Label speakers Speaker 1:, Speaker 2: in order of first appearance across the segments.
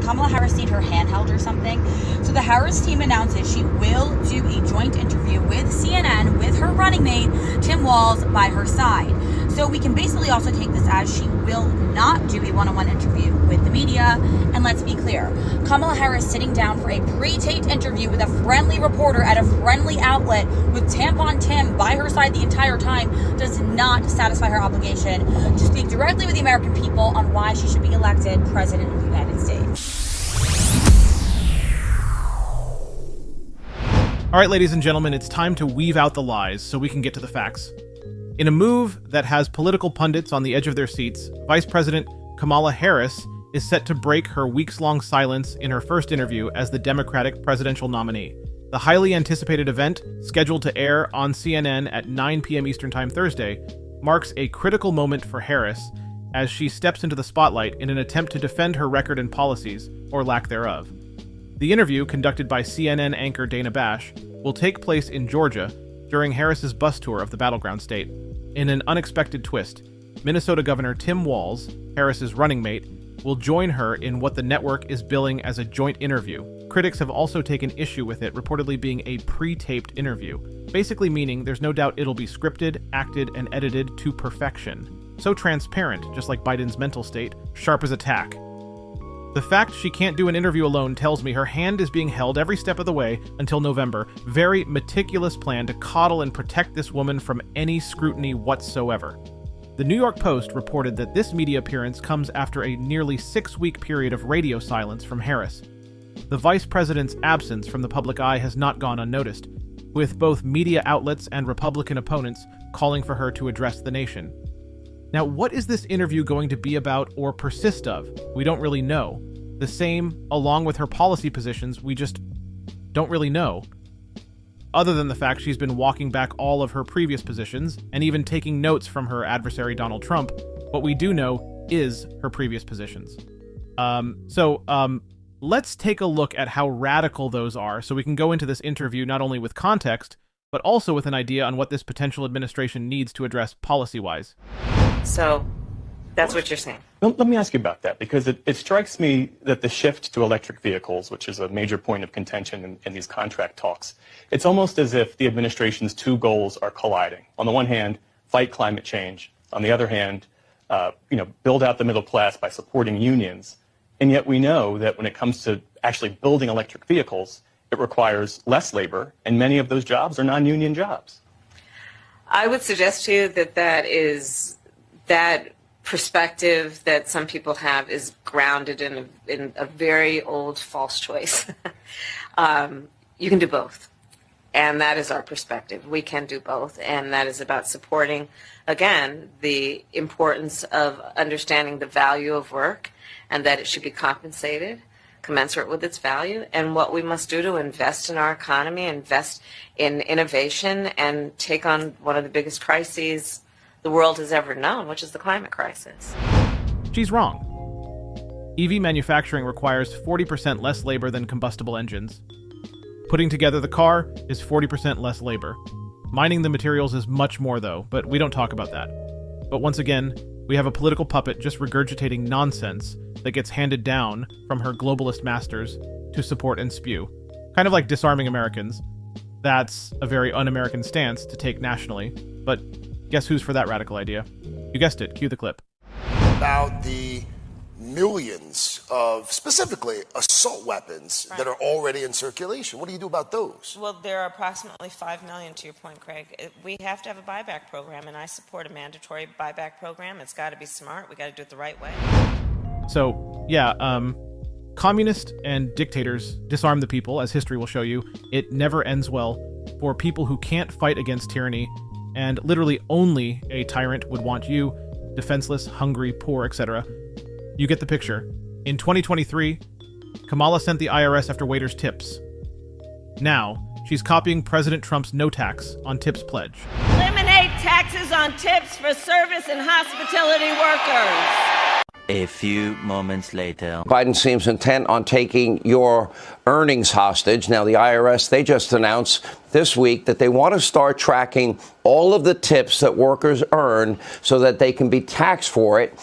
Speaker 1: Kamala Harris need her handheld or something? So the Harris team announces she will do a joint interview with CNN with her running mate, Tim Walz, by her side. So we can basically also take this as she will not do a one-on-one interview with the media. And let's be clear, Kamala Harris sitting down for a pre-taped interview with a friendly reporter at a friendly outlet with Tampon Tim by her side the entire time does not satisfy her obligation to speak directly with the American people on why she should be elected president of the United States.
Speaker 2: All right, ladies and gentlemen, it's time to weave out the lies so we can get to the facts. In a move that has political pundits on the edge of their seats, Vice President Kamala Harris is set to break her weeks-long silence in her first interview as the Democratic presidential nominee. The highly anticipated event, scheduled to air on CNN at 9 p.m. Eastern Time Thursday, marks a critical moment for Harris as she steps into the spotlight in an attempt to defend her record and policies, or lack thereof. The interview, conducted by CNN anchor Dana Bash, will take place in Georgia during Harris's bus tour of the battleground state. In an unexpected twist, Minnesota Governor Tim Walz, Harris's running mate, will join her in what the network is billing as a joint interview. Critics have also taken issue with it reportedly being a pre-taped interview, basically meaning there's no doubt it'll be scripted, acted, and edited to perfection. So transparent, just like Biden's mental state, sharp as a tack. The fact she can't do an interview alone tells me her hand is being held every step of the way until November. Very meticulous plan to coddle and protect this woman from any scrutiny whatsoever. The New York Post reported that this media appearance comes after a nearly 6-week period of radio silence from Harris. The vice president's absence from the public eye has not gone unnoticed, with both media outlets and Republican opponents calling for her to address the nation. Now, what is this interview going to be about or persist of? We don't really know. The same, along with her policy positions, we just don't really know. Other than the fact she's been walking back all of her previous positions and even taking notes from her adversary Donald Trump, what we do know is her previous positions. Let's take a look at how radical those are so we can go into this interview not only with context, but also with an idea on what this potential administration needs to address policy-wise.
Speaker 3: So that's what you're saying.
Speaker 4: Let me ask you about that, because it strikes me that the shift to electric vehicles, which is a major point of contention in these contract talks, it's almost as if the administration's two goals are colliding. On the one hand, fight climate change. On the other hand, build out the middle class by supporting unions. And yet we know that when it comes to actually building electric vehicles, it requires less labor, and many of those jobs are non-union jobs.
Speaker 3: I would suggest to you that perspective that some people have is grounded in a very old false choice. You can do both. And that is our perspective. We can do both. And that is about supporting, again, the importance of understanding the value of work and that it should be compensated commensurate with its value, and what we must do to invest in our economy, invest in innovation, and take on one of the biggest crises the world has ever known, which is the climate crisis.
Speaker 2: She's wrong. EV manufacturing requires 40% less labor than combustible engines. Putting together the car is 40% less labor. Mining the materials is much more, though, but we don't talk about that. But once again, we have a political puppet just regurgitating nonsense that gets handed down from her globalist masters to support and spew. Kind of like disarming Americans. That's a very un-American stance to take nationally, but guess who's for that radical idea? You guessed it, cue the clip.
Speaker 5: About the millions of, specifically, assault weapons that are already in circulation. What do you do about those?
Speaker 3: Well, there are approximately 5 million, to your point, Craig. We have to have a buyback program, and I support a mandatory buyback program. It's got to be smart. We got to do it the right way.
Speaker 2: So, yeah, communists and dictators disarm the people, as history will show you. It never ends well for people who can't fight against tyranny, and literally only a tyrant would want you, defenseless, hungry, poor, etc. You get the picture. In 2023, Kamala sent the IRS after waiters' tips. Now, she's copying President Trump's no tax on tips pledge.
Speaker 3: Eliminate taxes on tips for service and hospitality workers.
Speaker 6: A few moments later.
Speaker 7: Biden seems intent on taking your earnings hostage. Now, the IRS, they just announced this week that they want to start tracking all of the tips that workers earn so that they can be taxed for it.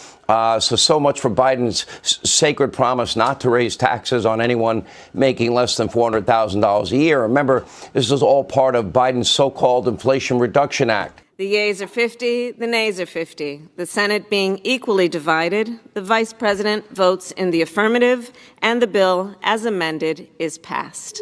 Speaker 7: So much for Biden's sacred promise not to raise taxes on anyone making less than $400,000 a year. Remember, this is all part of Biden's so-called Inflation Reduction Act.
Speaker 3: The yeas are 50, the nays are 50. The Senate being equally divided, the Vice President votes in the affirmative, and the bill, as amended, is passed.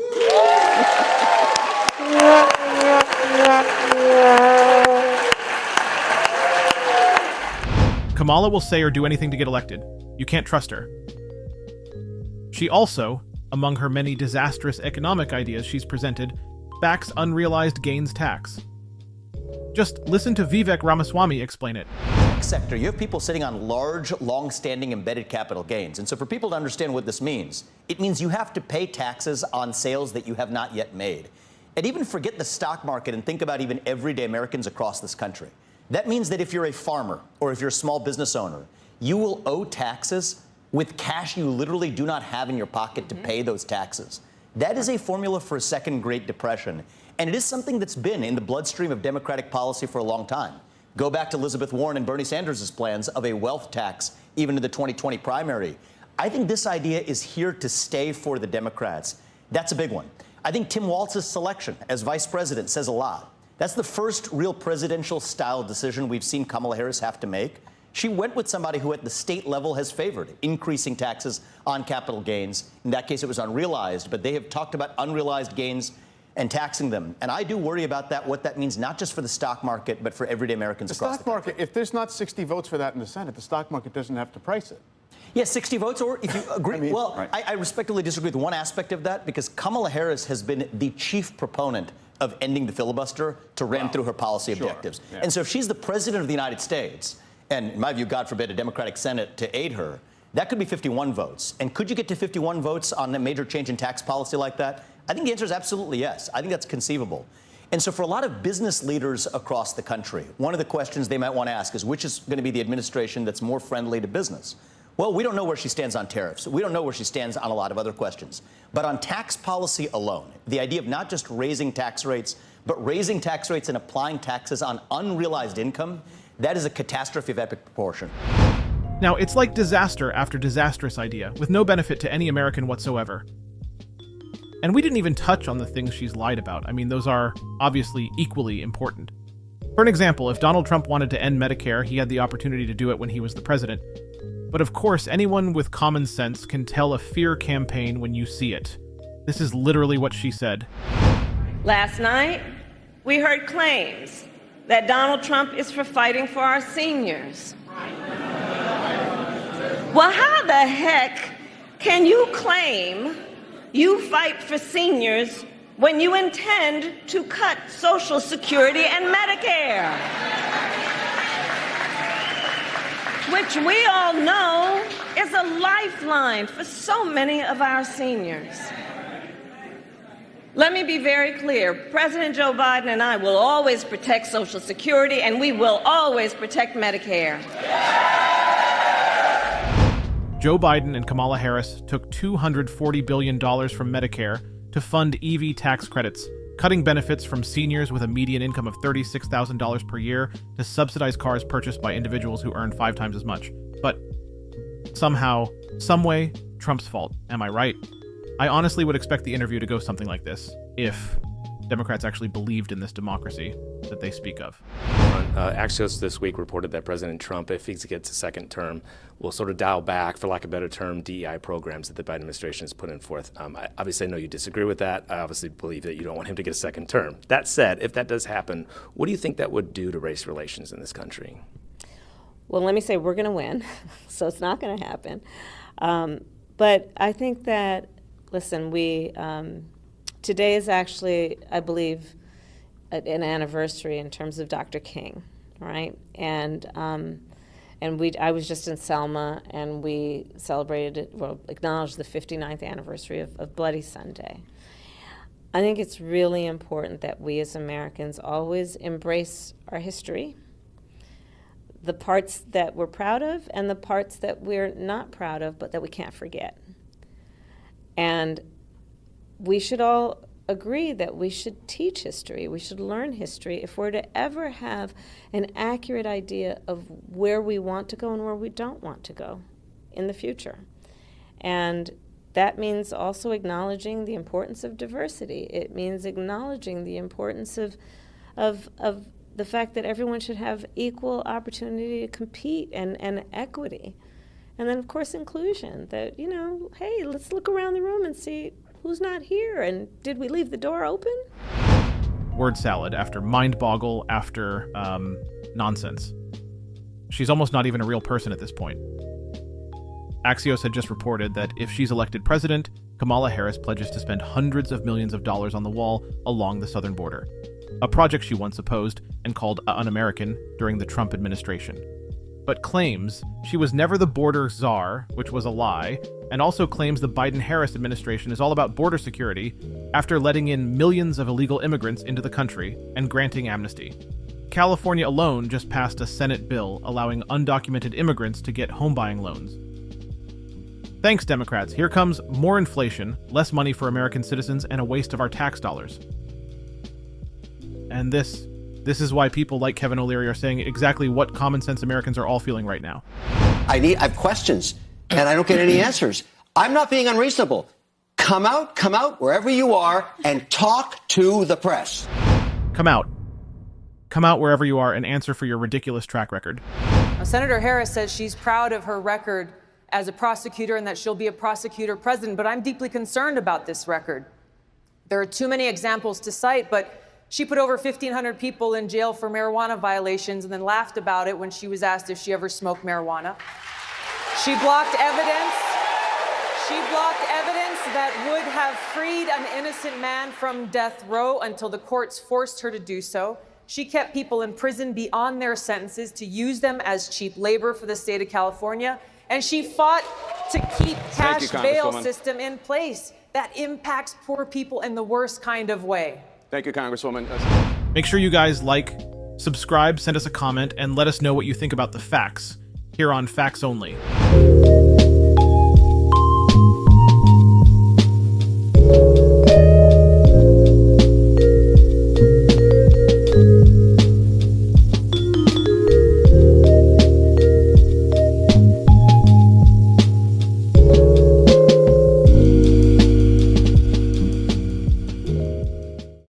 Speaker 2: Kamala will say or do anything to get elected. You can't trust her. She also, among her many disastrous economic ideas she's presented, backs unrealized gains tax. Just listen to Vivek Ramaswamy explain it.
Speaker 8: Sector, you have people sitting on large, long-standing embedded capital gains. And so for people to understand what this means, it means you have to pay taxes on sales that you have not yet made. And even forget the stock market and think about even everyday Americans across this country. That means that if you're a farmer or if you're a small business owner, you will owe taxes with cash you literally do not have in your pocket to pay those taxes. That is a formula for a second Great Depression. And it is something that's been in the bloodstream of Democratic policy for a long time. Go back to Elizabeth Warren and Bernie Sanders' plans of a wealth tax, even in the 2020 primary. I think this idea is here to stay for the Democrats. That's a big one. I think Tim Walz's selection as vice president says a lot. That's the first real presidential-style decision we've seen Kamala Harris have to make. She went with somebody who at the state level has favored increasing taxes on capital gains. In that case, it was unrealized, but they have talked about unrealized gains and taxing them. And I do worry about that, what that means, not just for the stock market, but for everyday Americans across the country.
Speaker 9: The stock market, if there's not 60 votes for that in the Senate, the stock market doesn't have to price it.
Speaker 8: Yes, 60 votes, or if you agree.
Speaker 9: Right.
Speaker 8: I respectfully disagree with one aspect of that, because Kamala Harris has been the chief proponent of ending the filibuster to ram through her policy objectives.
Speaker 9: Yeah.
Speaker 8: And so if she's the president of the United States, and in my view, God forbid, a Democratic Senate to aid her, that could be 51 votes. And could you get to 51 votes on a major change in tax policy like that? I think the answer is absolutely yes. I think that's conceivable. And so for a lot of business leaders across the country, one of the questions they might want to ask is, which is going to be the administration that's more friendly to business? Well, we don't know where she stands on tariffs. We don't know where she stands on a lot of other questions. But on tax policy alone, the idea of not just raising tax rates, but raising tax rates and applying taxes on unrealized income, that is a catastrophe of epic proportion.
Speaker 2: Now, it's like disaster after disastrous idea, with no benefit to any American whatsoever. And we didn't even touch on the things she's lied about. I mean, those are obviously equally important. For an example, if Donald Trump wanted to end Medicare, he had the opportunity to do it when he was the president. But of course, anyone with common sense can tell a fear campaign when you see it. This is literally what she said.
Speaker 3: Last night, we heard claims that Donald Trump is for fighting for our seniors. Well, how the heck can you claim you fight for seniors when you intend to cut Social Security and Medicare? Which we all know is a lifeline for so many of our seniors. Let me be very clear. President Joe Biden and I will always protect Social Security, and we will always protect Medicare.
Speaker 2: Joe Biden and Kamala Harris took $240 billion from Medicare to fund EV tax credits, cutting benefits from seniors with a median income of $36,000 per year to subsidize cars purchased by individuals who earn 5 times as much. But somehow, someway, Trump's fault. Am I right? I honestly would expect the interview to go something like this, if Democrats actually believed in this democracy that they speak of.
Speaker 10: Axios this week reported that President Trump, if he gets a second term, will sort of dial back, for lack of a better term, DEI programs that the Biden administration has put in forth. Obviously, I know you disagree with that. I obviously believe that you don't want him to get a second term. That said, if that does happen, what do you think that would do to race relations in this country?
Speaker 3: Well, let me say we're going to win, so it's not going to happen. But I think that, listen, today is actually, I believe, an anniversary in terms of Dr. King, right? And I was just in Selma, and we acknowledged the 59th anniversary of Bloody Sunday. I think it's really important that we as Americans always embrace our history, the parts that we're proud of and the parts that we're not proud of, but that we can't forget. And we should all
Speaker 11: agree that we should teach history, we should learn history if we're to ever have an accurate idea of where we want to go and where we don't want to go in the future. And that means also acknowledging the importance of diversity. It means acknowledging the importance of the fact that everyone should have equal opportunity to compete and equity. And then, of course, inclusion, that, you know, hey, let's look around the room and see who's not here, and did we leave the door open?
Speaker 2: Word salad after mind boggle after nonsense. She's almost not even a real person at this point. Axios had just reported that if she's elected president, Kamala Harris pledges to spend hundreds of millions of dollars on the wall along the southern border, a project she once opposed and called un-American during the Trump administration, but claims she was never the border czar, which was a lie, and also claims the Biden-Harris administration is all about border security after letting in millions of illegal immigrants into the country and granting amnesty. California alone just passed a Senate bill allowing undocumented immigrants to get home buying loans. Thanks, Democrats. Here comes more inflation, less money for American citizens, and a waste of our tax dollars. And this is why people like Kevin O'Leary are saying exactly what common sense Americans are all feeling right now.
Speaker 12: I have questions, and I don't get any answers. I'm not being unreasonable. Come out wherever you are and talk to the press.
Speaker 2: Come out. Come out wherever you are and answer for your ridiculous track record.
Speaker 13: Now, Senator Harris says she's proud of her record as a prosecutor and that she'll be a prosecutor president, but I'm deeply concerned about this record. There are too many examples to cite, but she put over 1,500 people in jail for marijuana violations and then laughed about it when she was asked if she ever smoked marijuana. She blocked evidence. She blocked evidence that would have freed an innocent man from death row until the courts forced her to do so. She kept people in prison beyond their sentences to use them as cheap labor for the state of California. And she fought to keep cash bail system in place that impacts poor people in the worst kind of way.
Speaker 9: Thank you, Congresswoman.
Speaker 2: Make sure you guys like, subscribe, send us a comment, and let us know what you think about the facts here on Facts Only.